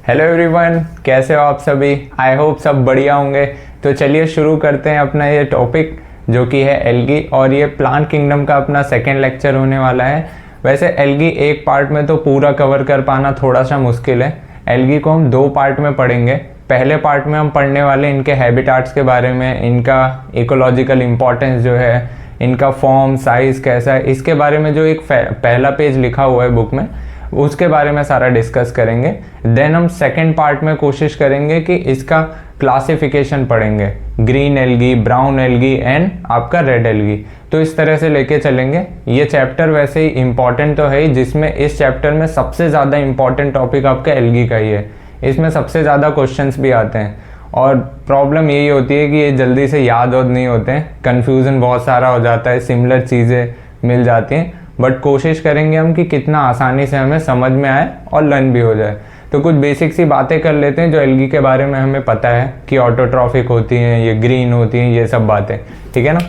Hello everyone, कैसे हो आप सभी। आई होप सब बढ़िया होंगे। तो चलिए शुरू करते हैं अपना ये टॉपिक जो कि है एल्गी, और ये प्लांट किंगडम का अपना सेकेंड लेक्चर होने वाला है। वैसे एल्गी एक पार्ट में तो पूरा कवर कर पाना थोड़ा सा मुश्किल है। एल्गी को हम दो पार्ट में पढ़ेंगे। पहले पार्ट में हम पढ़ने वाले इनके हैबिटाट्स के बारे में, इनका इकोलॉजिकल इम्पोर्टेंस जो है, इनका फॉर्म साइज कैसा है, इसके बारे में जो एक पहला पेज लिखा हुआ है बुक में, उसके बारे में सारा डिस्कस करेंगे। देन हम सेकेंड पार्ट में कोशिश करेंगे कि इसका क्लासिफिकेशन पढ़ेंगे, green algae, brown algae and आपका रेड एल्गी। तो इस तरह से लेके चलेंगे। ये चैप्टर वैसे ही इम्पॉर्टेंट तो है ही, जिसमें इस चैप्टर में सबसे ज़्यादा इम्पॉर्टेंट टॉपिक आपका एल्गी का ही है। इसमें सबसे ज़्यादा क्वेश्चंस भी आते हैं, और प्रॉब्लम यही होती है कि ये जल्दी से याद नहीं होते हैं, कन्फ्यूज़न बहुत सारा हो जाता है, सिमिलर चीज़ें मिल जाती हैं। बट कोशिश करेंगे हम कि कितना आसानी से हमें समझ में आए और लर्न भी हो जाए। तो कुछ बेसिक सी बातें कर लेते हैं जो एल्गी के बारे में हमें पता है कि ऑटोट्रॉफिक होती हैं, ये ग्रीन होती हैं, ये सब बातें। ठीक है ना।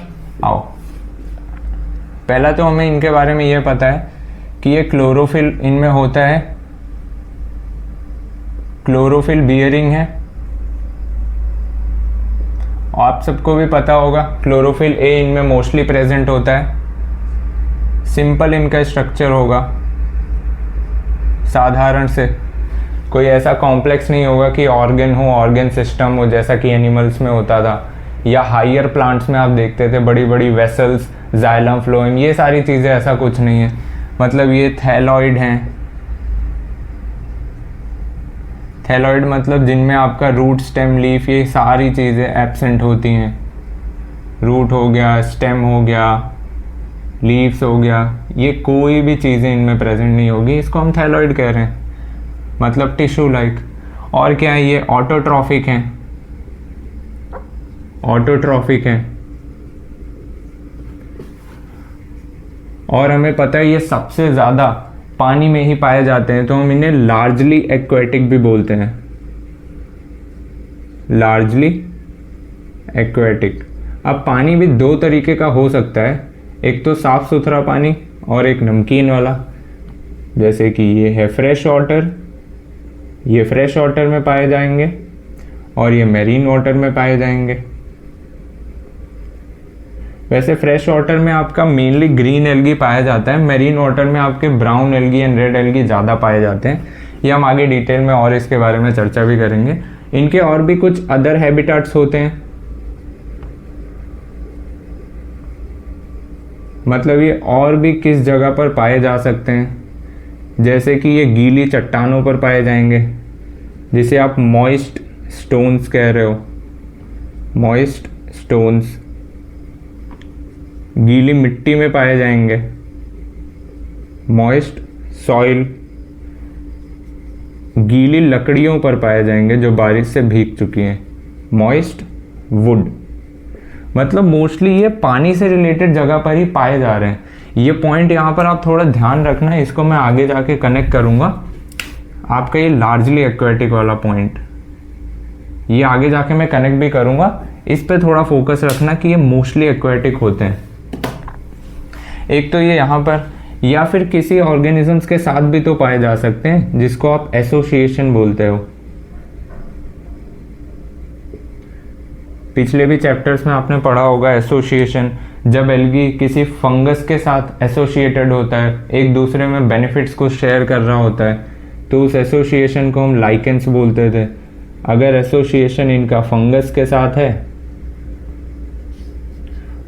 आओ, पहला तो हमें इनके बारे में ये पता है कि ये क्लोरोफिल इनमें होता है, क्लोरोफिल बियरिंग है। आप सबको भी पता होगा क्लोरोफिल ए इनमें मोस्टली प्रेजेंट होता है। सिंपल इनका स्ट्रक्चर होगा, साधारण से, कोई ऐसा कॉम्प्लेक्स नहीं होगा कि ऑर्गन हो, ऑर्गन सिस्टम हो जैसा कि एनिमल्स में होता था, या हायर प्लांट्स में आप देखते थे बड़ी बड़ी वेसल्स, जाइलम, फ्लोएम, ये सारी चीज़ें, ऐसा कुछ नहीं है। मतलब ये थैलॉइड हैं। थैलॉइड मतलब जिनमें आपका रूट, स्टेम, लीफ, ये सारी चीज़ें एब्सेंट होती हैं। रूट हो गया, स्टेम हो गया, लीव्स हो गया, ये कोई भी चीज़ें इनमें प्रेजेंट नहीं होगी। इसको हम थैलॉइड कह रहे हैं, मतलब टिश्यू लाइक। और क्या है, ये ऑटोट्रॉफिक हैं। ऑटोट्रॉफिक हैं, और हमें पता है ये सबसे ज़्यादा पानी में ही पाए जाते हैं, तो हम इन्हें लार्जली एक्वेटिक भी बोलते हैं। Largely aquatic. अब पानी भी दो तरीके का हो सकता है, एक तो साफ सुथरा पानी और एक नमकीन वाला। जैसे कि ये है फ्रेश वाटर, ये फ्रेश वाटर में पाए जाएंगे, और ये मैरीन वाटर में पाए जाएंगे। वैसे फ्रेश वाटर में आपका मेनली ग्रीन एल्गी पाया जाता है, मैरीन वाटर में आपके brown algae and red algae ज़्यादा पाए जाते हैं। ये हम आगे डिटेल में और इसके बारे में चर्चा भी करेंगे। इनके और भी कुछ अदर हैबिटाट्स होते हैं, मतलब ये और भी किस जगह पर पाए जा सकते हैं। जैसे कि ये गीली चट्टानों पर पाए जाएंगे, जिसे आप मॉइस्ट स्टोन्स कह रहे हो। मॉइस्ट स्टोन्स गीली मिट्टी में पाए जाएंगे। मॉइस्ट सॉइल गीली लकड़ियों पर पाए जाएंगे जो बारिश से भीग चुकी हैं। मॉइस्ट वुड मतलब मोस्टली ये पानी से रिलेटेड जगह पर ही पाए जा रहे हैं। ये पॉइंट यहाँ पर आप थोड़ा ध्यान रखना, इसको मैं आगे जाके कनेक्ट करूँगा। आपका ये लार्जली एक्वेटिक वाला पॉइंट, ये आगे जाके मैं कनेक्ट भी करूँगा। इस पे थोड़ा फोकस रखना कि ये मोस्टली एक्वेटिक होते हैं। एक तो ये यहाँ पर, या फिर किसी ऑर्गेनिजम्स के साथ भी तो पाए जा सकते हैं, जिसको आप एसोसिएशन बोलते हो। पिछले भी चैप्टर्स में आपने पढ़ा होगा एसोसिएशन। जब एल्गी किसी फंगस के साथ एसोसिएटेड होता है, एक दूसरे में बेनिफिट्स को शेयर कर रहा होता है, तो उस एसोसिएशन को हम लाइकेंस बोलते थे। अगर एसोसिएशन इनका फंगस के साथ है,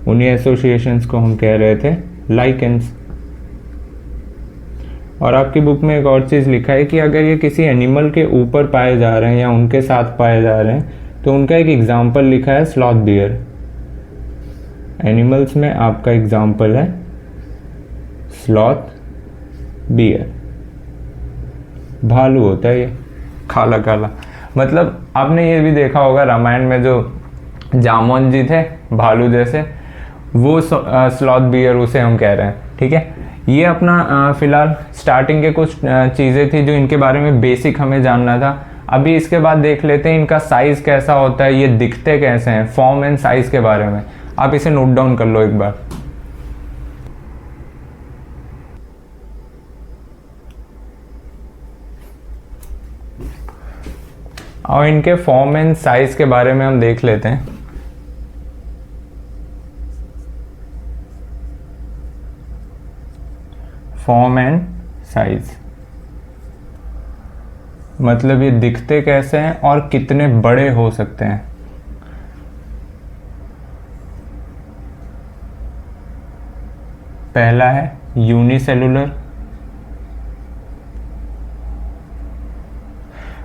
उन्हीं एसोसिएशंस को हम कह रहे थे लाइकेंस। और आपकी बुक में एक और चीज़ लिखा है कि अगर ये किसी एनिमल के ऊपर पाए जा रहे हैं या उनके साथ पाए जा रहे हैं, तो उनका एक एग्जाम्पल लिखा है स्लॉथ बियर। एनिमल्स में आपका एग्जाम्पल है स्लॉथ बियर। भालू होता है ये, काला काला। मतलब आपने ये भी देखा होगा रामायण में जो जामवन जी थे भालू जैसे, वो स्लॉथ बियर उसे हम कह रहे हैं। ठीक है, ये अपना फिलहाल स्टार्टिंग के कुछ चीज़ें थी जो इनके बारे में बेसिक हमें जानना था। अभी इसके बाद देख लेते हैं इनका साइज़ कैसा होता है, ये दिखते कैसे हैं, फॉर्म एंड साइज़ के बारे में। आप इसे नोट डाउन कर लो एक बार। और इनके फॉर्म एंड साइज के बारे में हम देख लेते हैं। फॉर्म एंड साइज मतलब ये दिखते कैसे हैं और कितने बड़े हो सकते हैं। पहला है यूनिसेलुलर।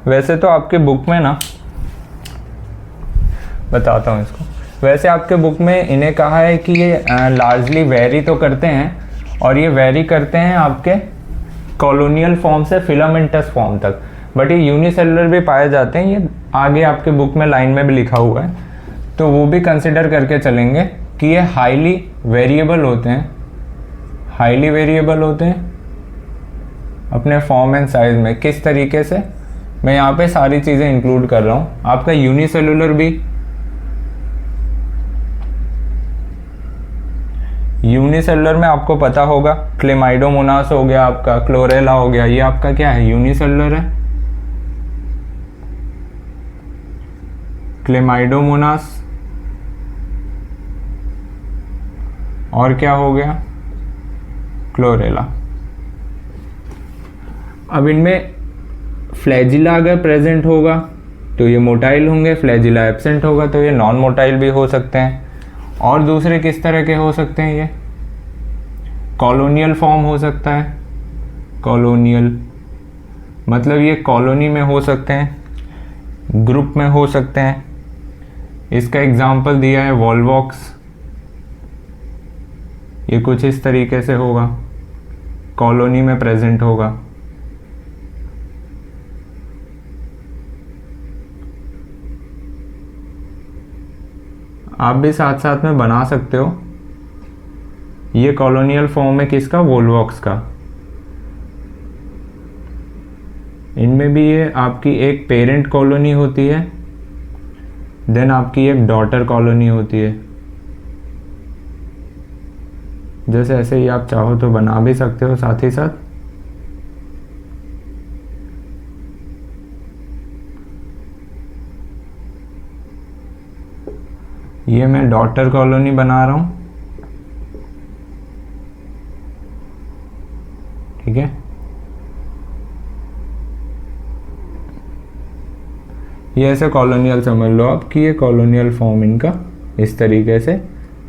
वैसे तो आपके बुक में ना, बताता हूँ इसको, वैसे आपके बुक में इन्हें कहा है कि ये लार्जली वेरी तो करते हैं, और ये वेरी करते हैं आपके कॉलोनियल फॉर्म से फिलामेंटस फॉर्म तक, बट ये यूनिसेलुलर भी पाए जाते हैं। ये आगे आपके बुक में लाइन में भी लिखा हुआ है, तो वो भी कंसिडर करके चलेंगे कि ये हाईली वेरिएबल होते हैं, हाईली वेरिएबल होते हैं अपने फॉर्म एंड साइज में। किस तरीके से, मैं यहाँ पे सारी चीज़ें इंक्लूड कर रहा हूँ। आपका यूनिसेलुलर भी, यूनिसेलुलर में आपको पता होगा क्लेमाइडोमोनास हो गया, आपका क्लोरेला हो गया, ये आपका क्या है, यूनिसेलुलर है। क्लेमाइडोमोनास, और क्या हो गया, क्लोरेला। अब इनमें फ्लैजिला अगर प्रेजेंट होगा तो ये मोटाइल होंगे, फ्लैजिला एब्सेंट होगा तो ये नॉन मोटाइल भी हो सकते हैं। और दूसरे किस तरह के हो सकते हैं, ये कॉलोनियल फॉर्म हो सकता है। कॉलोनियल मतलब ये कॉलोनी में हो सकते हैं, ग्रुप में हो सकते हैं। इसका एग्जाम्पल दिया है वॉल्वॉक्स, ये कुछ इस तरीके से होगा, कॉलोनी में प्रेजेंट होगा। आप भी साथ साथ में बना सकते हो। ये कॉलोनियल फॉर्म है किसका, वोल्वॉक्स का। इनमें भी ये आपकी एक पेरेंट कॉलोनी होती है, देन आपकी एक डॉटर कॉलोनी होती है। जैसे ऐसे ही आप चाहो तो बना भी सकते हो साथ ही साथ। ये मैं डॉटर कॉलोनी बना रहा हूं, ठीक है। ये ऐसे कॉलोनियल समझ लो आप कि ये कॉलोनियल फॉर्म इनका इस तरीके से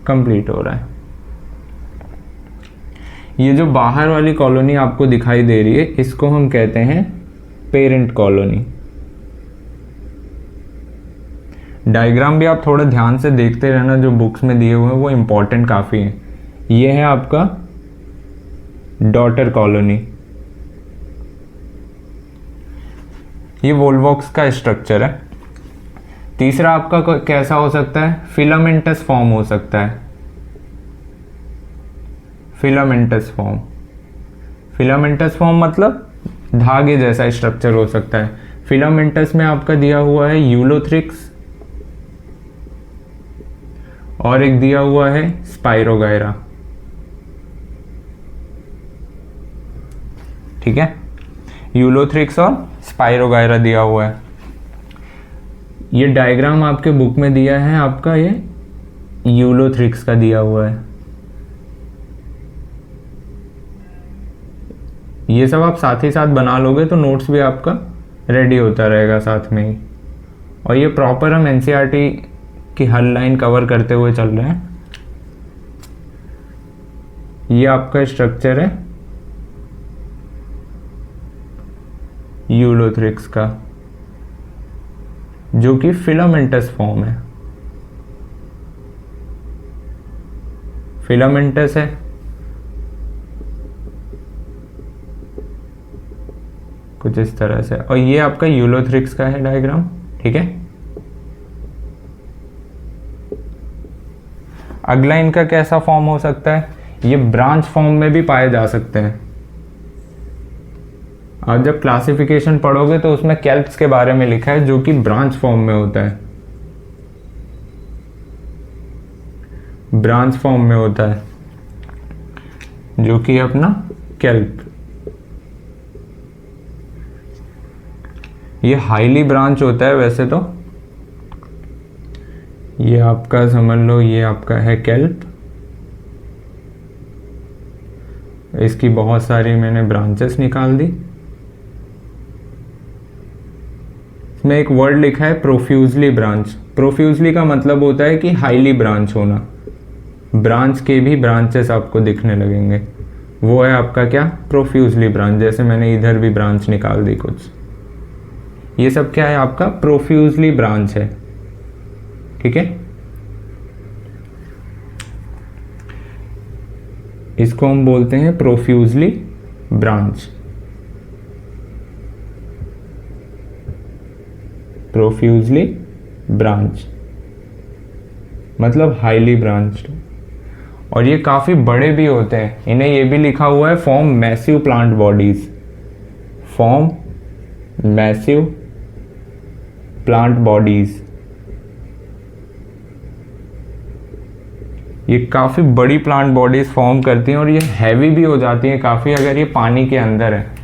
कंप्लीट हो रहा है। ये जो बाहर वाली कॉलोनी आपको दिखाई दे रही है, इसको हम कहते हैं पेरेंट कॉलोनी। डायग्राम भी आप थोड़ा ध्यान से देखते रहना, जो बुक्स में दिए हुए हैं वो इम्पोर्टेंट काफ़ी हैं। ये है आपका डॉटर कॉलोनी। ये वोल्वॉक्स का स्ट्रक्चर है। तीसरा आपका कैसा हो सकता है, फिलामेंटस फॉर्म हो सकता है। फिलामेंटस फॉर्म, फिलामेंटस फॉर्म मतलब धागे जैसा स्ट्रक्चर हो सकता है। फिलामेंटस में आपका दिया हुआ है यूलोथ्रिक्स, और एक दिया हुआ है स्पाइरोगायरा, ठीक है। यूलोथ्रिक्स और स्पाइरोगायरा दिया हुआ है। ये डायग्राम आपके बुक में दिया है, आपका ये यूलोथ्रिक्स का दिया हुआ है। ये सब आप साथ ही साथ बना लोगे तो नोट्स भी आपका रेडी होता रहेगा साथ में ही। और ये प्रॉपर हम एनसीईआरटी की हर लाइन कवर करते हुए चल रहे हैं। ये आपका स्ट्रक्चर है यूलोथ्रिक्स का, जो कि फिलामेंटस फॉर्म है। फिलामेंटस है, कुछ इस तरह से। और ये आपका यूलोथ्रिक्स का है डायग्राम, ठीक है। अगला इनका कैसा फॉर्म हो सकता है, ये ब्रांच फॉर्म में भी पाए जा सकते हैं। आप जब क्लासिफिकेशन पढ़ोगे तो उसमें कैल्प्स के बारे में लिखा है, जो कि ब्रांच फॉर्म में होता है, ब्रांच फॉर्म में होता है, जो कि अपना कैल्प। ये हाईली ब्रांच होता है वैसे तो। ये आपका समझ लो, ये आपका है केल्प। इसकी बहुत सारी मैंने ब्रांचेस निकाल दी। इसमें एक वर्ड लिखा है प्रोफ्यूजली ब्रांच। प्रोफ्यूजली का मतलब होता है कि हाईली ब्रांच होना। ब्रांच के भी ब्रांचेस आपको दिखने लगेंगे, वो है आपका क्या, प्रोफ्यूजली ब्रांच। जैसे मैंने इधर भी ब्रांच निकाल दी कुछ, ये सब क्या है आपका प्रोफ्यूजली ब्रांच है। ठीक है, इसको हम बोलते हैं प्रोफ्यूजली ब्रांच। प्रोफ्यूजली ब्रांच मतलब हाईली ब्रांच्ड। और ये काफ़ी बड़े भी होते हैं। इन्हें ये भी लिखा हुआ है form massive plant bodies. Form massive plant bodies. ये काफ़ी बड़ी प्लांट बॉडीज फॉर्म करती हैं और ये हैवी भी हो जाती हैं काफ़ी अगर ये पानी के अंदर है।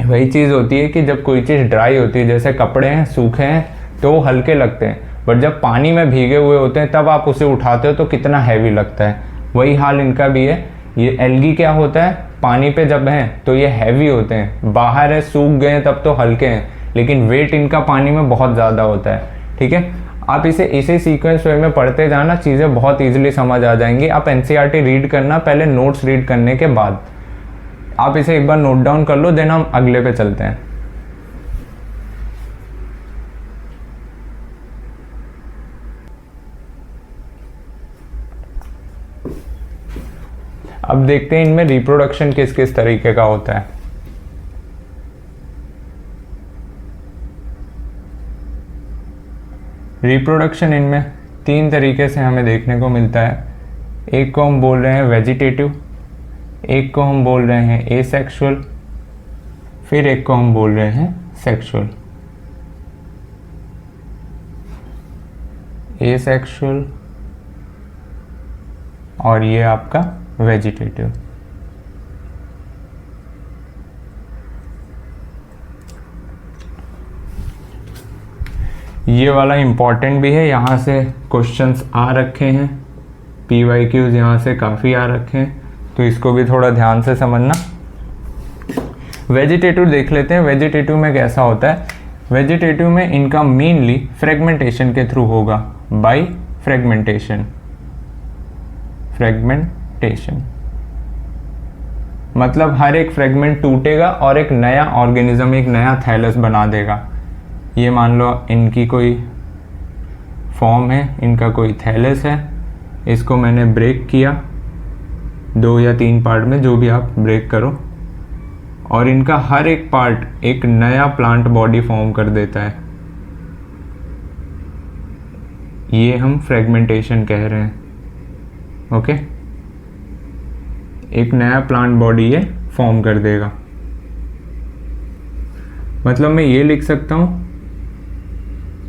वही चीज़ होती है कि जब कोई चीज़ ड्राई होती है, जैसे कपड़े हैं सूखे हैं तो वो हल्के लगते हैं, बट जब पानी में भीगे हुए होते हैं तब आप उसे उठाते हो तो कितना हैवी लगता है। वही हाल इनका भी है। ये एल्गी क्या होता है, पानी पे जब हैं तो ये हैवी होते हैं, बाहर है सूख गए हैं तब तो हल्के हैं, लेकिन वेट इनका पानी में बहुत ज़्यादा होता है। ठीक है, आप इसे सीक्वेंस वे में पढ़ते जाना, चीज़ें बहुत ईजिली समझ आ जाएंगी। आप एनसीईआरटी रीड करना पहले, नोट्स रीड करने के बाद आप इसे एक बार नोट डाउन कर लो, देन हम अगले पे चलते हैं। अब देखते हैं इनमें रिप्रोडक्शन किस किस तरीके का होता है। रिप्रोडक्शन इनमें 3 तरीके से हमें देखने को मिलता है। एक को हम बोल रहे हैं वेजिटेटिव, एक को हम बोल रहे हैं एसेक्सुअल, फिर एक को हम बोल रहे हैं सेक्सुअल। एसेक्सुअल और ये आपका वेजिटेटिव। ये वाला इम्पॉर्टेंट भी है, यहाँ से क्वेश्चंस आ रखे हैं, PYQs यहाँ से काफ़ी आ रखे हैं, तो इसको भी थोड़ा ध्यान से समझना। वेजिटेटिव देख लेते हैं। वेजिटेटिव में कैसा होता है, वेजिटेटिव में इनका मेनली फ्रेगमेंटेशन के थ्रू होगा, बाय फ्रेगमेंटेशन। फ्रेगमेंटेशन मतलब हर एक फ्रेगमेंट टूटेगा और एक नया ऑर्गेनिज्म, एक नया थैलस बना देगा। ये मान लो इनकी कोई फॉर्म है, इनका कोई थैलस है, इसको मैंने ब्रेक किया 2 या 3 पार्ट में, जो भी आप ब्रेक करो, और इनका हर एक पार्ट एक नया प्लांट बॉडी फॉर्म कर देता है। ये हम फ्रेगमेंटेशन कह रहे हैं। ओके, एक नया प्लांट बॉडी ये फॉर्म कर देगा। मतलब मैं ये लिख सकता हूं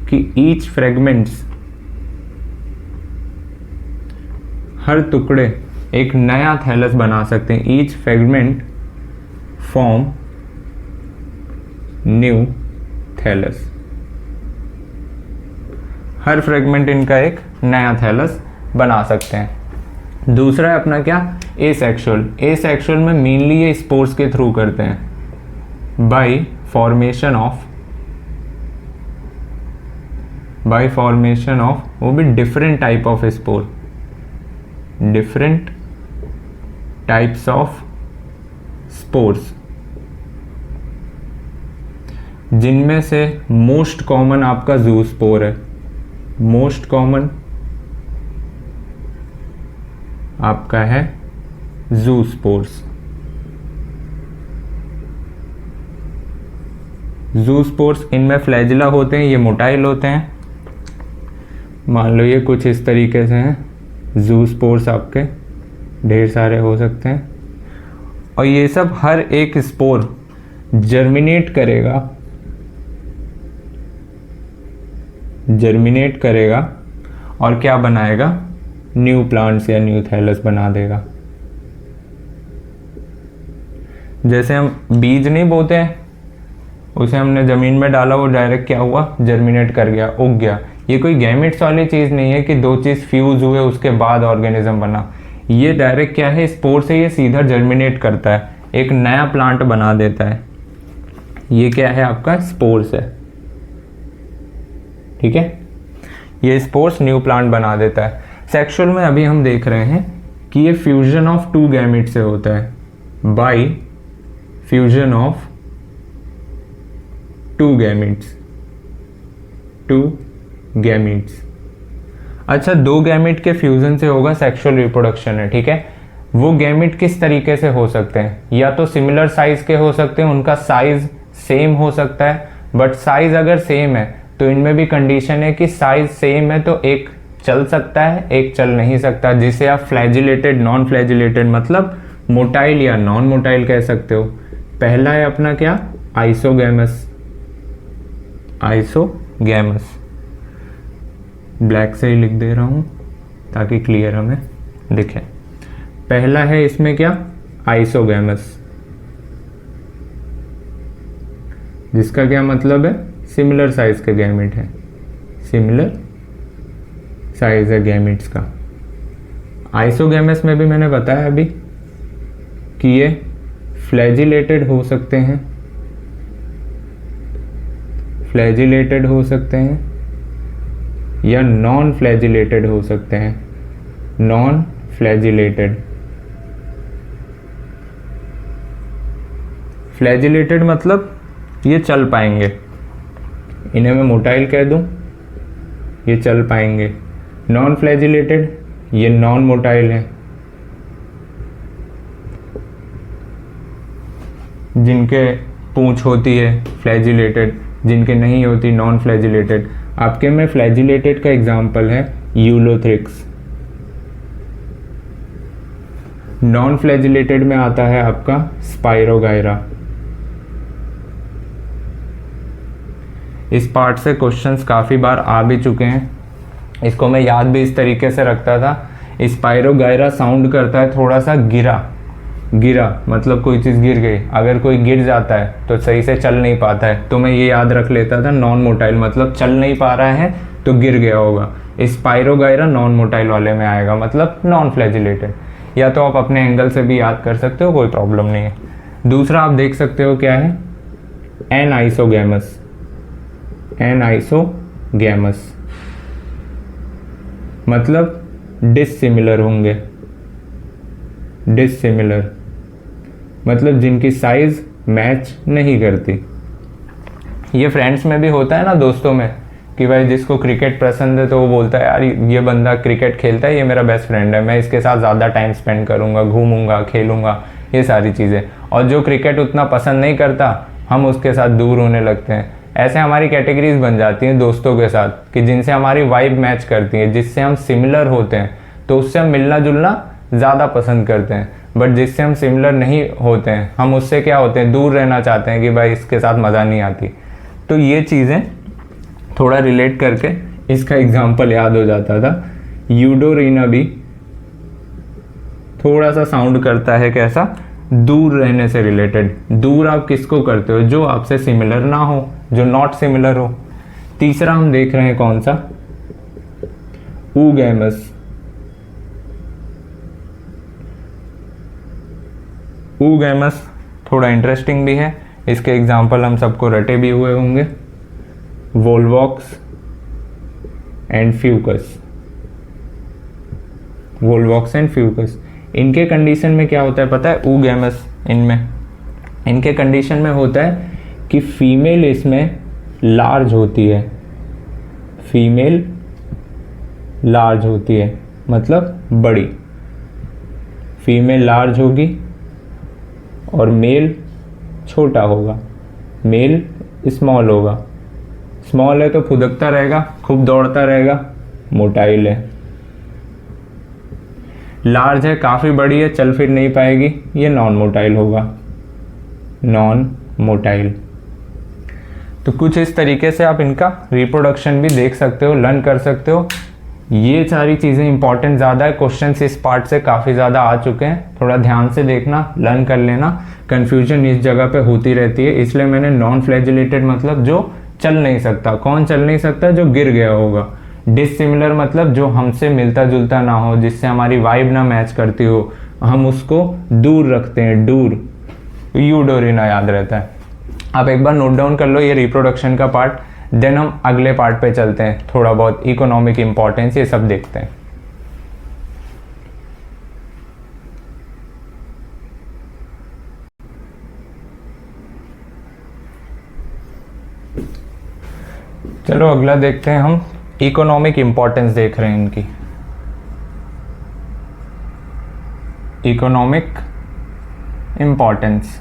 कि ईच फ्रेगमेंट्स, हर टुकड़े एक नया थैलस बना सकते हैं। Each fragment form new thallus. हर फ्रेगमेंट इनका एक नया थैलस बना सकते हैं। दूसरा है अपना क्या, एसेक्सुअल। एसेक्सुअल में मेनली ये स्पोर्स के थ्रू करते हैं, बाय फॉर्मेशन ऑफ वो भी different type of spore, different types of spores, जिनमें से मोस्ट कॉमन आपका जूस्पोर है। मोस्ट कॉमन आपका है जूस्पोर्स। जूस्पोर्स इनमें फ्लैजिला होते हैं, ये मोटाइल होते हैं। मान लो ये कुछ इस तरीके से हैं जूस्पोर्स, आपके ढेर सारे हो सकते हैं। और ये सब हर एक स्पोर जर्मिनेट करेगा और क्या बनाएगा, न्यू प्लांट्स या न्यू थैलस बना देगा। जैसे हम बीज नहीं बोते हैं उसे हमने ज़मीन में डाला, वो डायरेक्ट क्या हुआ, जर्मिनेट कर गया, उग गया। ये कोई गैमेट्स वाली चीज़ नहीं है कि दो चीज़ फ्यूज़ हुए उसके बाद ऑर्गेनिज्म बना। ये डायरेक्ट क्या है, स्पोर से ये सीधा जर्मिनेट करता है, एक नया प्लांट बना देता है। ये क्या है आपका, स्पोर्स है, ठीक है। ये स्पोर्स न्यू प्लांट बना देता है। सेक्सुअल में अभी हम देख रहे हैं कि ये फ्यूजन ऑफ टू गैमेट से होता है, bye fusion of two gametes. अच्छा, दो गैमेट के फ्यूजन से होगा, सेक्सुअल रिप्रोडक्शन है, ठीक है। वो गैमेट किस तरीके से हो सकते हैं, या तो सिमिलर साइज के हो सकते हैं, उनका साइज सेम हो सकता है, बट साइज अगर सेम है तो इनमें भी कंडीशन है कि साइज सेम है तो एक चल सकता है, एक चल नहीं सकता, जिसे आप फ्लैजिलेटेड, नॉन फ्लैजिलेटेड मतलब मोटाइल या नॉन मोटाइल कह सकते हो। पहला है अपना क्या, आइसोगैमस। ब्लैक से ही लिख दे रहा हूं ताकि क्लियर हमें दिखे। पहला है इसमें क्या, आइसोगैमस, जिसका क्या मतलब है, सिमिलर साइज के गैमेट है, सिमिलर साइज है गैमेट्स का। आइसोगैमस में भी मैंने बताया अभी कि ये फ्लैजिलेटेड हो सकते हैं, या नॉन फ्लैजिलेटेड हो सकते हैं, नॉन फ्लैजिलेटेड मतलब ये चल पाएंगे, इन्हें मैं मोटाइल कह दूं, ये चल पाएंगे। नॉन फ्लैजिलेटेड, ये नॉन मोटाइल है, जिनके पूंछ होती है फ्लैजिलेटेड, जिनके नहीं होती नॉन फ्लैजिलेटेड। आपके में फ्लैजिलेटेड का एग्जाम्पल है यूलोथ्रिक्स। नॉन फ्लैजिलेटेड में आता है आपका स्पाइरोगायरा। इस पार्ट से क्वेश्चंस काफ़ी बार आ भी चुके हैं, इसको मैं याद भी इस तरीके से रखता था। स्पाइरोगायरा साउंड करता है थोड़ा सा गिरा मतलब कोई चीज़ गिर गई, अगर कोई गिर जाता है तो सही से चल नहीं पाता है, तो मैं ये याद रख लेता था नॉन मोटाइल मतलब चल नहीं पा रहा है तो गिर गया होगा। स्पाइरोगायरा नॉन मोटाइल वाले में आएगा, मतलब नॉन फ्लैजिलेटेड। या तो आप अपने एंगल से भी याद कर सकते हो, कोई प्रॉब्लम नहीं है। दूसरा आप देख सकते हो क्या है, एनाइसोगैमस। मतलब डिसिमिलर होंगे, मतलब जिनकी साइज मैच नहीं करती। ये फ्रेंड्स में भी होता है ना, दोस्तों में, कि भाई जिसको क्रिकेट पसंद है तो वो बोलता है यार ये बंदा क्रिकेट खेलता है, ये मेरा बेस्ट फ्रेंड है, मैं इसके साथ ज़्यादा टाइम स्पेंड करूँगा, घूमूंगा, खेलूँगा, ये सारी चीज़ें। और जो क्रिकेट उतना पसंद नहीं करता, हम उसके साथ दूर होने लगते हैं। ऐसे हमारी कैटेगरीज बन जाती हैं दोस्तों के साथ, कि जिनसे हमारी वाइब मैच करती है, जिससे हम सिमिलर होते हैं तो उससे हम मिलना जुलना ज़्यादा पसंद करते हैं। बट जिससे हम सिमिलर नहीं होते हैं, हम उससे क्या होते हैं, दूर रहना चाहते हैं कि भाई इसके साथ मज़ा नहीं आती। तो ये चीज़ें थोड़ा रिलेट करके इसका एग्जाम्पल याद हो जाता था। यूडोरीना भी थोड़ा सा साउंड करता है कैसा, दूर रहने से रिलेटेड। दूर आप किसको करते हो, जो आपसे सिमिलर ना हो, जो नॉट सिमिलर हो। तीसरा हम देख रहे हैं कौन सा, ऊगैमस। ऊगैमस थोड़ा इंटरेस्टिंग भी है, इसके एग्जाम्पल हम सबको रटे भी हुए होंगे, वोल्वॉक्स एंड फ्यूकस। इनके कंडीशन में क्या होता है पता है, ऊगैमस इनके कंडीशन में होता है कि फीमेल इसमें लार्ज होती है, मतलब बड़ी। फीमेल लार्ज होगी और मेल छोटा होगा, मेल स्मॉल होगा। स्मॉल है तो फुदकता रहेगा, खूब दौड़ता रहेगा, मोटाइल है। लार्ज है, काफ़ी बड़ी है, चल फिर नहीं पाएगी, ये नॉन मोटाइल होगा, नॉन मोटाइल। तो कुछ इस तरीके से आप इनका रिप्रोडक्शन भी देख सकते हो, लर्न कर सकते हो। ये सारी चीज़ें इंपॉर्टेंट ज़्यादा है, क्वेश्चन इस पार्ट से काफ़ी ज़्यादा आ चुके हैं, थोड़ा ध्यान से देखना, लर्न कर लेना, कन्फ्यूजन इस जगह पे होती रहती है, इसलिए मैंने नॉन फ्लैजिलेटेड मतलब जो चल नहीं सकता। कौन चल नहीं सकता? जो गिर गया होगा। डिसिमिलर मतलब जो हमसे मिलता जुलता ना हो, जिससे हमारी वाइब ना मैच करती हो, हम उसको दूर रखते हैं, दूर। यूडोरिना याद रहता है। आप एक बार नोट डाउन कर लो ये रिप्रोडक्शन का पार्ट, देन हम अगले पार्ट पे चलते हैं, थोड़ा बहुत इकोनॉमिक इंपॉर्टेंस ये सब देखते हैं। चलो अगला देखते हैं हम, इकोनॉमिक इंपॉर्टेंस देख रहे हैं इनकी। इकोनॉमिक इंपॉर्टेंस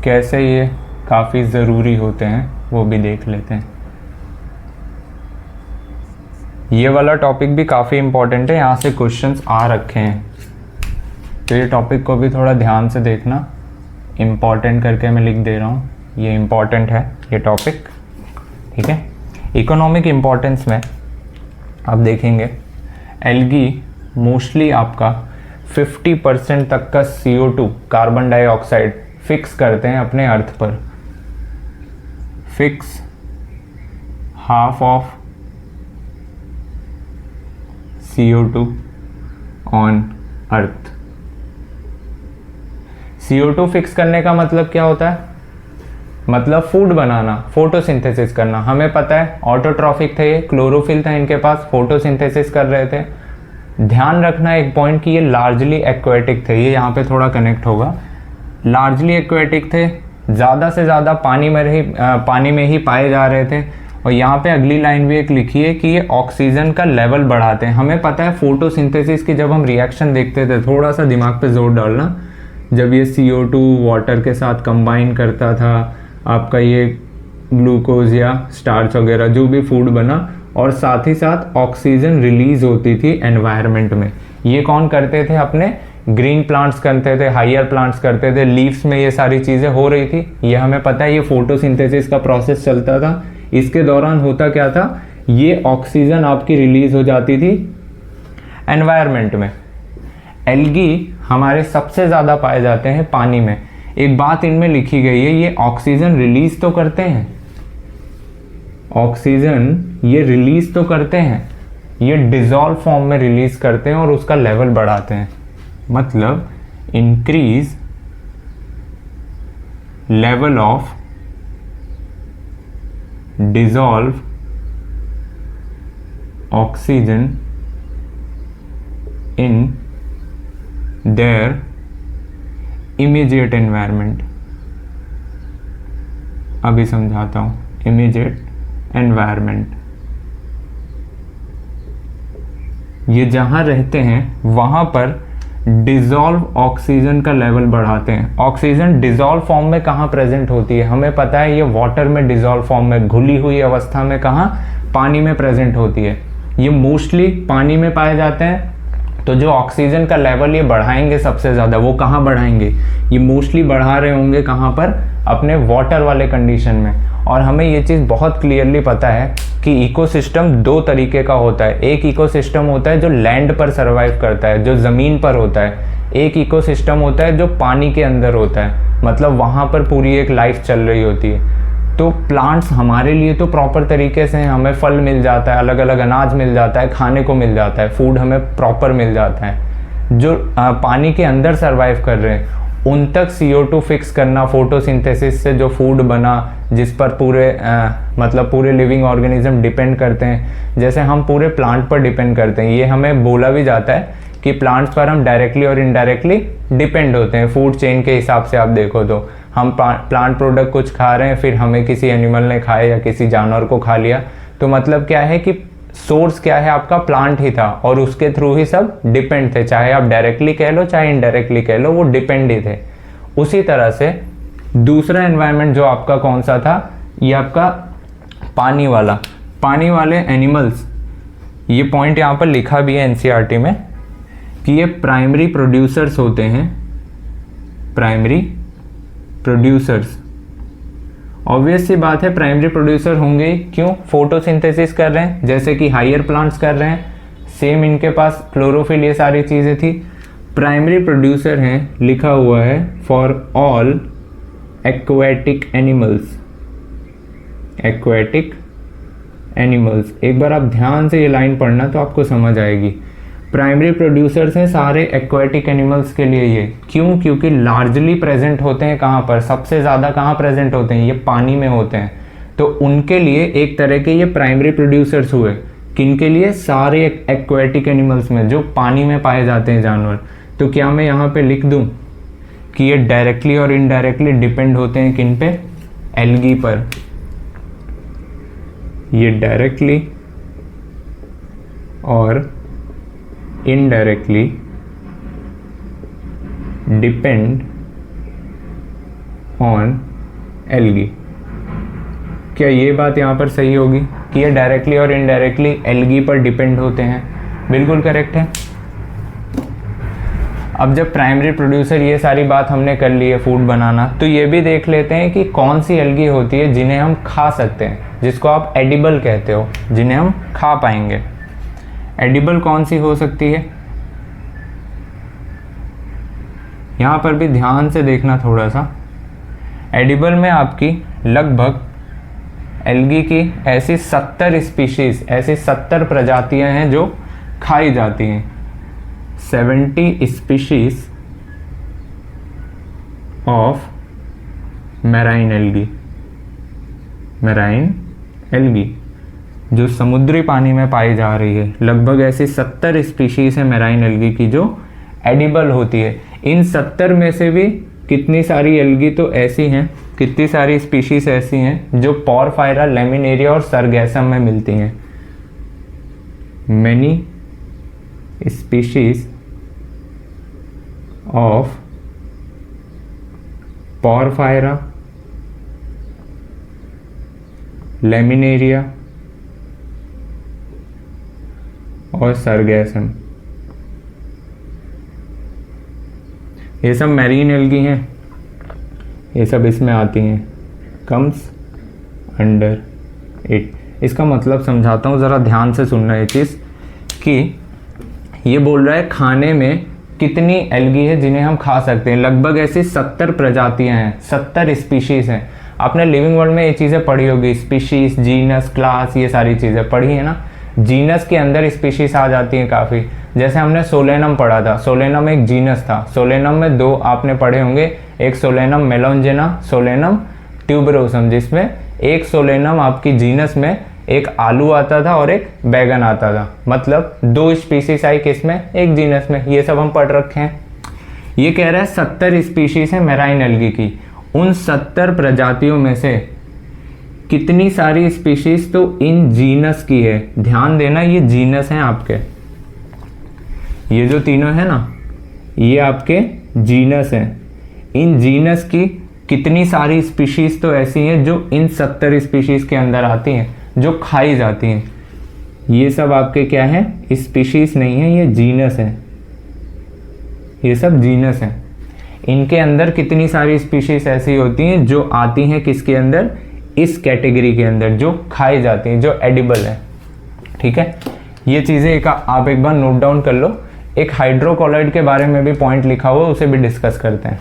कैसे ये काफ़ी ज़रूरी होते हैं वो भी देख लेते हैं। ये वाला टॉपिक भी काफ़ी इम्पोर्टेंट है, यहाँ से क्वेश्चंस आ रखे हैं, तो ये टॉपिक को भी थोड़ा ध्यान से देखना। इम्पॉर्टेंट करके मैं लिख दे रहा हूँ, ये इम्पॉर्टेंट है ये टॉपिक, ठीक है। इकोनॉमिक इम्पॉर्टेंस में आप देखेंगे एल्गी मोस्टली आपका 50% तक का CO2 कार्बन डाइऑक्साइड फिक्स करते हैं अपने अर्थ पर। Fix half of CO2 on earth. CO2 fix करने का मतलब क्या होता है? मतलब फूड बनाना, फोटोसिंथेसिस करना। हमें पता है ऑटोट्रॉफिक थे ये, क्लोरोफिल था इनके पास, फोटोसिंथेसिस कर रहे थे। ध्यान रखना एक पॉइंट कि ये लार्जली एक्वेटिक थे, ये यहाँ पे थोड़ा कनेक्ट होगा। लार्जली एक्वेटिक थे, ज़्यादा से ज़्यादा पानी में ही पाए जा रहे थे। और यहाँ पे अगली लाइन भी एक लिखी है कि ये ऑक्सीजन का लेवल बढ़ाते हैं। हमें पता है फोटोसिंथेसिस की जब हम रिएक्शन देखते थे, थोड़ा सा दिमाग पे जोर डालना, जब ये CO2 वाटर के साथ कंबाइन करता था, आपका ये ग्लूकोज या स्टार्च वगैरह जो भी फूड बना, और साथ ही साथ ऑक्सीजन रिलीज होती थी एनवायरनमेंट में। ये कौन करते थे? अपने ग्रीन प्लांट्स करते थे, हायर प्लांट्स करते थे, लीव्स में ये सारी चीज़ें हो रही थी। ये हमें पता है, ये फोटोसिंथेसिस का प्रोसेस चलता था। इसके दौरान होता क्या था? ये ऑक्सीजन आपकी रिलीज हो जाती थी एनवायरनमेंट में। एल्गी हमारे सबसे ज़्यादा पाए जाते हैं पानी में। एक बात इनमें लिखी गई है, ये ऑक्सीजन रिलीज तो करते हैं, ऑक्सीजन ये रिलीज तो करते हैं, ये डिजॉल्व फॉर्म में रिलीज करते हैं और उसका लेवल बढ़ाते हैं। मतलब increase level of dissolve oxygen in their immediate environment. अभी समझाता हूँ, इमीडिएट एनवायरनमेंट, ये जहाँ रहते हैं वहाँ पर डिजॉल्व ऑक्सीजन का लेवल बढ़ाते हैं। ऑक्सीजन डिजॉल्व फॉर्म में कहाँ प्रेजेंट होती है? हमें पता है ये वाटर में डिजॉल्व फॉर्म में, घुली हुई अवस्था में, कहाँ? पानी में प्रेजेंट होती है। ये मोस्टली पानी में पाए जाते हैं। तो जो ऑक्सीजन का लेवल ये बढ़ाएंगे सबसे ज़्यादा, वो कहाँ बढ़ाएंगे? ये मोस्टली बढ़ा रहे होंगे कहाँ पर? अपने वाटर वाले कंडीशन में। और हमें ये चीज़ बहुत क्लियरली पता है कि इकोसिस्टम दो तरीके का होता है। एक इकोसिस्टम होता है जो लैंड पर सर्वाइव करता है, जो ज़मीन पर होता है। एक इकोसिस्टम होता है जो पानी के अंदर होता है, मतलब वहाँ पर पूरी एक लाइफ चल रही होती है। तो प्लांट्स हमारे लिए तो प्रॉपर तरीके से हैं, हमें फल मिल जाता है, अलग अलग अनाज मिल जाता है, खाने को मिल जाता है, फूड हमें प्रॉपर मिल जाता है। जो पानी के अंदर सर्वाइव कर रहे हैं उन तक CO2 फिक्स करना, फोटोसिंथेसिस से जो फूड बना, जिस पर पूरे लिविंग ऑर्गेनिज्म डिपेंड करते हैं, जैसे हम पूरे प्लांट पर डिपेंड करते हैं। ये हमें बोला भी जाता है कि प्लांट्स पर हम डायरेक्टली और इनडायरेक्टली डिपेंड होते हैं। फूड चेन के हिसाब से आप देखो तो हम प्लांट प्रोडक्ट कुछ खा रहे हैं, फिर हमें किसी एनिमल ने खाया या किसी जानवर को खा लिया, तो मतलब क्या है कि सोर्स क्या है? आपका प्लांट ही था और उसके थ्रू ही सब डिपेंड थे। चाहे आप डायरेक्टली कह लो चाहे इनडायरेक्टली कह लो, वो डिपेंड ही थे। उसी तरह से दूसरा एनवायरनमेंट जो आपका कौन सा था? ये आपका पानी वाला, पानी वाले एनिमल्स। ये पॉइंट यहाँ पर लिखा भी है NCERT में कि ये प्राइमरी प्रोड्यूसर्स होते हैं, प्राइमरी प्रोड्यूसर्स। ऑब्वियस सी बात है प्राइमरी प्रोड्यूसर होंगे ही, क्यों? फोटोसिंथेसिस कर रहे हैं, जैसे कि हायर प्लांट्स कर रहे हैं, सेम इनके पास क्लोरोफिल ये सारी चीज़ें थी। प्राइमरी प्रोड्यूसर हैं, लिखा हुआ है for all aquatic animals, aquatic animals. एक बार आप ध्यान से ये लाइन पढ़ना तो आपको समझ आएगी। प्राइमरी प्रोड्यूसर्स हैं सारे एक्वेटिक एनिमल्स के लिए ये। क्यों? क्योंकि लार्जली प्रेजेंट होते हैं कहाँ पर, सबसे ज़्यादा कहाँ प्रेजेंट होते हैं, ये पानी में होते हैं। तो उनके लिए एक तरह के ये प्राइमरी प्रोड्यूसर्स हुए। किनके लिए? सारे एक्वेटिक एनिमल्स में, जो पानी में पाए जाते हैं जानवर। तो क्या मैं यहाँ पे लिख दूँ कि ये डायरेक्टली और इनडायरेक्टली डिपेंड होते हैं किन पे? एल्गी पर। ये डायरेक्टली और इनडायरेक्टली डिपेंड ऑन एल्गी। क्या ये बात यहाँ पर सही होगी कि ये डायरेक्टली और इनडायरेक्टली एल्गी पर डिपेंड होते हैं? बिल्कुल करेक्ट है। अब जब प्राइमरी प्रोड्यूसर ये सारी बात हमने कर ली है फूड बनाना, तो ये भी देख लेते हैं कि कौन सी एल्गी होती है जिन्हें हम खा सकते हैं, जिसको आप एडिबल कहते हो, जिन्हें हम खा पाएंगे। एडिबल कौन सी हो सकती है? यहाँ पर भी ध्यान से देखना थोड़ा सा। एडिबल में आपकी लगभग एल्गी की ऐसी 70 स्पीशीज, ऐसी 70 प्रजातियां हैं जो खाई जाती हैं। 70 species of marine algae, marine algae जो समुद्री पानी में पाई जा रही है। लगभग ऐसी 70 स्पीशीज है मैराइन एल्गी की जो एडिबल होती है। इन 70 में से भी कितनी सारी एल्गी तो ऐसी हैं, कितनी सारी स्पीशीज ऐसी हैं जो पोरफायरा, लैमिनेरिया और सरगैसम में मिलती हैं। Many species of porphyra, laminaria और सरगैसम, ये सब मैरीन एल्गी हैं, ये सब इसमें आती हैं। Comes under it. इसका मतलब समझाता हूँ, ज़रा ध्यान से सुनना ये चीज़ कि ये बोल रहा है खाने में कितनी एल्गी है जिन्हें हम खा सकते हैं। लगभग ऐसी 70 प्रजातियां हैं, 70 स्पीशीज़ हैं। आपने लिविंग वर्ल्ड में ये चीज़ें पढ़ी होगी, स्पीशीज़, जीनस, क्लास, ये सारी चीज़ें पढ़ी है ना। जीनस के अंदर स्पीशीज़ आ जाती हैं काफ़ी। जैसे हमने सोलेनम पढ़ा था, सोलेनम एक जीनस था। सोलेनम में दो आपने पढ़े होंगे, एक सोलेनम मेलोंजेना, सोलेनम ट्यूबरोसम, जिसमें एक सोलेनम आपकी जीनस में एक आलू आता था और एक बैगन आता था। मतलब 2 स्पीशीज आई किसमें? एक जीनस में। ये सब हम पढ़ रखे हैं। ये कह रहा है 70 स्पीशीज है मैराइन एल्गी की। उन 70 प्रजातियों में से कितनी सारी स्पीशीज तो इन जीनस की है। ध्यान देना, ये जीनस हैं आपके, ये जो तीनों है ना, ये आपके जीनस हैं। इन जीनस की कितनी सारी स्पीशीज तो ऐसी हैं जो इन 70 स्पीशीज के अंदर आती हैं, जो खाई जाती हैं। ये सब आपके क्या हैं? स्पीशीज नहीं है, ये जीनस है। ये सब जीनस हैं। इनके अंदर कितनी सारी स्पीशीज ऐसी होती हैं जो आती हैं किसके अंदर? इस कैटेगरी के अंदर, जो खाई जाती हैं, जो एडिबल है। ठीक है, ये चीज़ें आप एक बार नोट डाउन कर लो। एक हाइड्रोकोलॉइड के बारे में भी पॉइंट लिखा हुआ है, उसे भी डिस्कस करते हैं।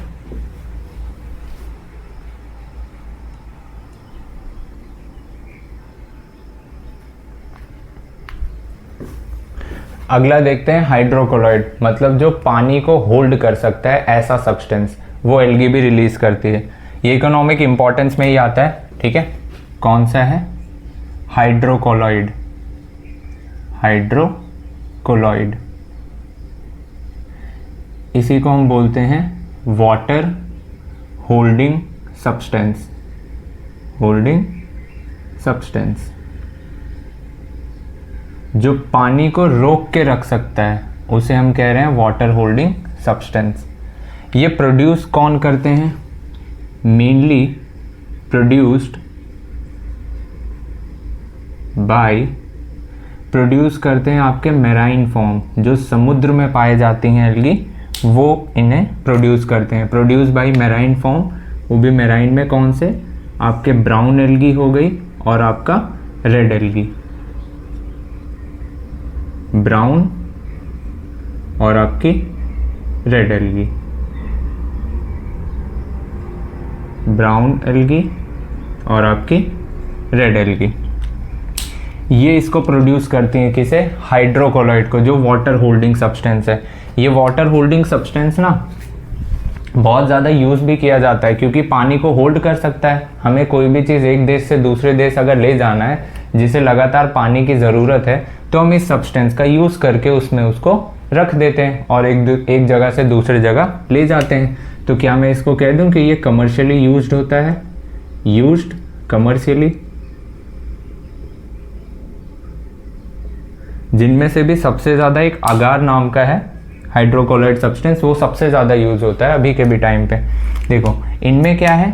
अगला देखते हैं हाइड्रोकोलॉइड, मतलब जो पानी को होल्ड कर सकता है ऐसा सब्सटेंस, वो एल्गी भी रिलीज करती है। ये इकोनॉमिक इंपॉर्टेंस में ही आता है। ठीक है, कौन सा है? हाइड्रोकोलॉइड। हाइड्रोकोलॉइड, इसी को हम बोलते हैं water holding substance. Holding substance जो पानी को रोक के रख सकता है, उसे हम कह रहे हैं वाटर होल्डिंग सब्सटेंस। ये प्रोड्यूस कौन करते हैं? मेनली प्रोड्यूस्ड बाय, प्रोड्यूस करते हैं आपके मैराइन फॉर्म, जो समुद्र में पाए जाती हैं एल्गी, वो इन्हें प्रोड्यूस करते हैं। प्रोड्यूस बाय मैराइन फॉर्म, वो भी मैराइन में कौन से? आपके ब्राउन एल्गी हो गई और आपका रेड एल्गी। ब्राउन और आपकी रेड एल्गी, ब्राउन एल्गी और आपकी रेड एल्गी। ये इसको प्रोड्यूस करती हैं किसे? हाइड्रोकोलॉइड को, जो वाटर होल्डिंग सब्सटेंस है। ये वाटर होल्डिंग सब्सटेंस ना बहुत ज़्यादा यूज़ भी किया जाता है क्योंकि पानी को होल्ड कर सकता है। हमें कोई भी चीज़ एक देश से दूसरे देश अगर ले जाना है जिसे लगातार पानी की ज़रूरत है, तो हम इस सब्सटेंस का यूज़ करके उसमें उसको रख देते हैं और एक जगह से दूसरी जगह ले जाते हैं। तो क्या मैं इसको कह दूं कि ये कमर्शियली यूज्ड होता है? Used commercially. जिनमें से भी सबसे ज़्यादा एक अगार नाम का है हाइड्रोकोलॉइड सब्सटेंस, वो सबसे ज़्यादा यूज होता है अभी के भी टाइम पे। देखो इनमें क्या है,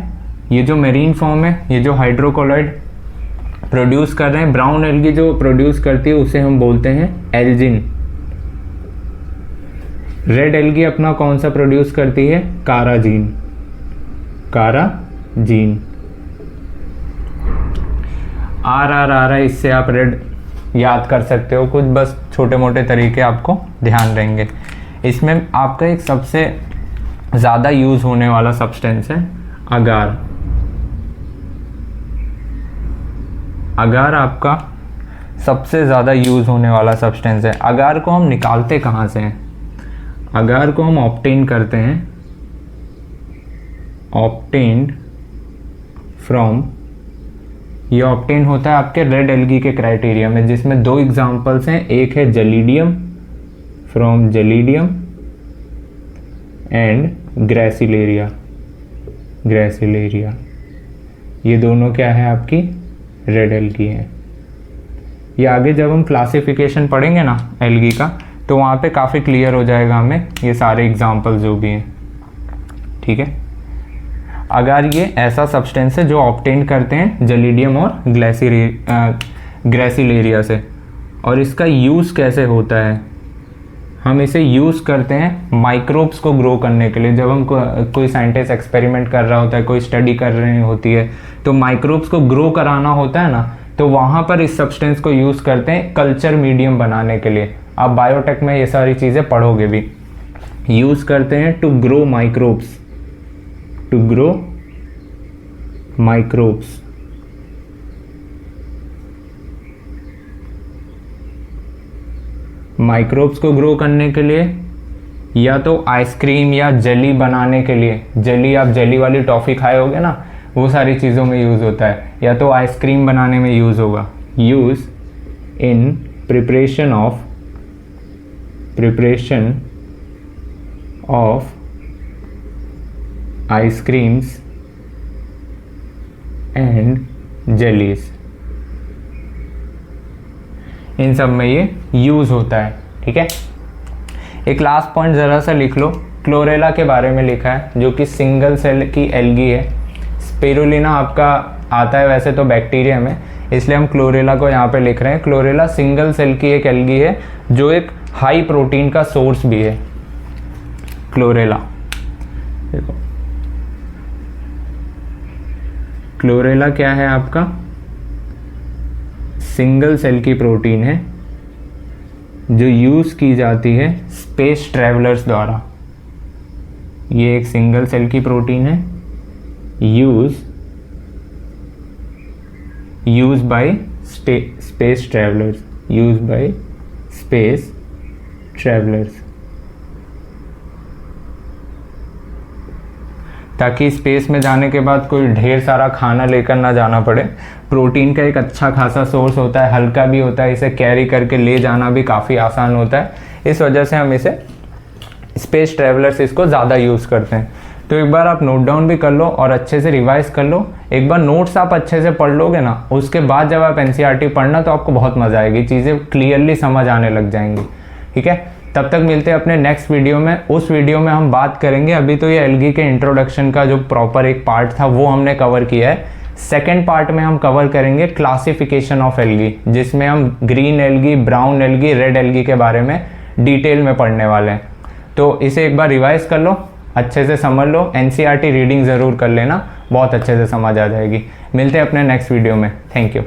ये जो मेरीन फॉर्म है, ये जो हाइड्रोकोलॉइड प्रोड्यूस कर रहे हैं, ब्राउन एल्गी जो प्रोड्यूस करती है उसे हम बोलते हैं एल्जिन। रेड एल्गी अपना कौन सा प्रोड्यूस करती है? काराजीन, काराजीन। आर इससे आप रेड याद कर सकते हो, कुछ बस छोटे मोटे तरीके आपको ध्यान रहेंगे। इसमें आपका एक सबसे ज़्यादा यूज़ होने वाला सब्सटेंस है अगार। अगार आपका सबसे ज़्यादा यूज़ होने वाला सब्सटेंस है। अगार को हम निकालते कहाँ से हैं? अगार को हम ऑब्टेन करते हैं, ऑब्टेन्ड फ्रॉम, ये ऑब्टेन होता है आपके रेड एल्गी के क्राइटेरिया में, जिसमें दो एग्जांपल्स हैं। एक है gelidium, from gelidium, and gracilaria, gracilaria. ये दोनों क्या है? आपकी रेड एल्गी है। ये आगे जब हम क्लासिफिकेशन पढ़ेंगे ना एल्गी का, तो वहाँ पे काफ़ी क्लियर हो जाएगा हमें ये सारे एग्जांपल जो भी हैं। ठीक है, अगर ये ऐसा सब्सटेंस है जो ऑब्टेन करते हैं जेलिडियम और ग्रेसिलेरिया से। और इसका यूज़ कैसे होता है? हम इसे यूज़ करते हैं माइक्रोब्स को ग्रो करने के लिए। जब हम कोई साइंटिस्ट एक्सपेरिमेंट कर रहा होता है, कोई स्टडी कर रही होती है, तो माइक्रोब्स को ग्रो कराना होता है ना, तो वहाँ पर इस सब्सटेंस को यूज़ करते हैं कल्चर मीडियम बनाने के लिए। आप बायोटेक में ये सारी चीज़ें पढ़ोगे भी। यूज़ करते हैं to grow microbes, to grow microbes. Microbes को ग्रो करने के लिए, या तो आइसक्रीम या जेली बनाने के लिए, जेली आप जेली वाली टॉफ़ी खाए होगे ना, वो सारी चीज़ों में यूज़ होता है, या तो आइसक्रीम बनाने में यूज़ होगा। Use in preparation of ice creams and jellies, इन सब में ये यूज़ होता है। ठीक है, एक लास्ट पॉइंट ज़रा सा लिख लो। क्लोरेला के बारे में लिखा है, जो कि सिंगल सेल की एल्गी है। स्पिरुलिना आपका आता है वैसे तो बैक्टीरिया में, इसलिए हम क्लोरेला को यहाँ पे लिख रहे हैं। क्लोरेला सिंगल सेल की एक एल्गी है जो एक हाई प्रोटीन का सोर्स भी है। क्लोरेला, देखो क्लोरेला क्या है आपका? सिंगल सेल की प्रोटीन है जो यूज़ की जाती है स्पेस ट्रैवलर्स द्वारा। ये एक सिंगल सेल की प्रोटीन है, use by space travellers, use by space travellers, ताकि स्पेस में जाने के बाद कोई ढेर सारा खाना लेकर ना जाना पड़े। प्रोटीन का एक अच्छा खासा सोर्स होता है, हल्का भी होता है, इसे कैरी करके ले जाना भी काफ़ी आसान होता है। इस वजह से हम इसे स्पेस ट्रैवलर्स इसको ज़्यादा यूज़ करते हैं। तो एक बार आप नोट डाउन भी कर लो और अच्छे से रिवाइज कर लो। एक बार नोट्स आप अच्छे से पढ़ लोगे ना, उसके बाद जब आप एनसीईआरटी पढ़ना तो आपको बहुत मज़ा आएगी, चीज़ें क्लियरली समझ आने लग जाएंगी। ठीक है, तब तक मिलते हैं अपने नेक्स्ट वीडियो में। उस वीडियो में हम बात करेंगे, अभी तो ये एल्गी के इंट्रोडक्शन का जो प्रॉपर एक पार्ट था वो हमने कवर किया है। सेकेंड पार्ट में हम कवर करेंगे क्लासिफिकेशन ऑफ एल्गी, जिसमें हम green algae, brown algae, red algae के बारे में डिटेल में पढ़ने वाले हैं। तो इसे एक बार रिवाइज कर लो, अच्छे से समझ लो, एनसीईआरटी रीडिंग ज़रूर कर लेना, बहुत अच्छे से समझ आ जाएगी। मिलते हैं अपने नेक्स्ट वीडियो में। Thank you.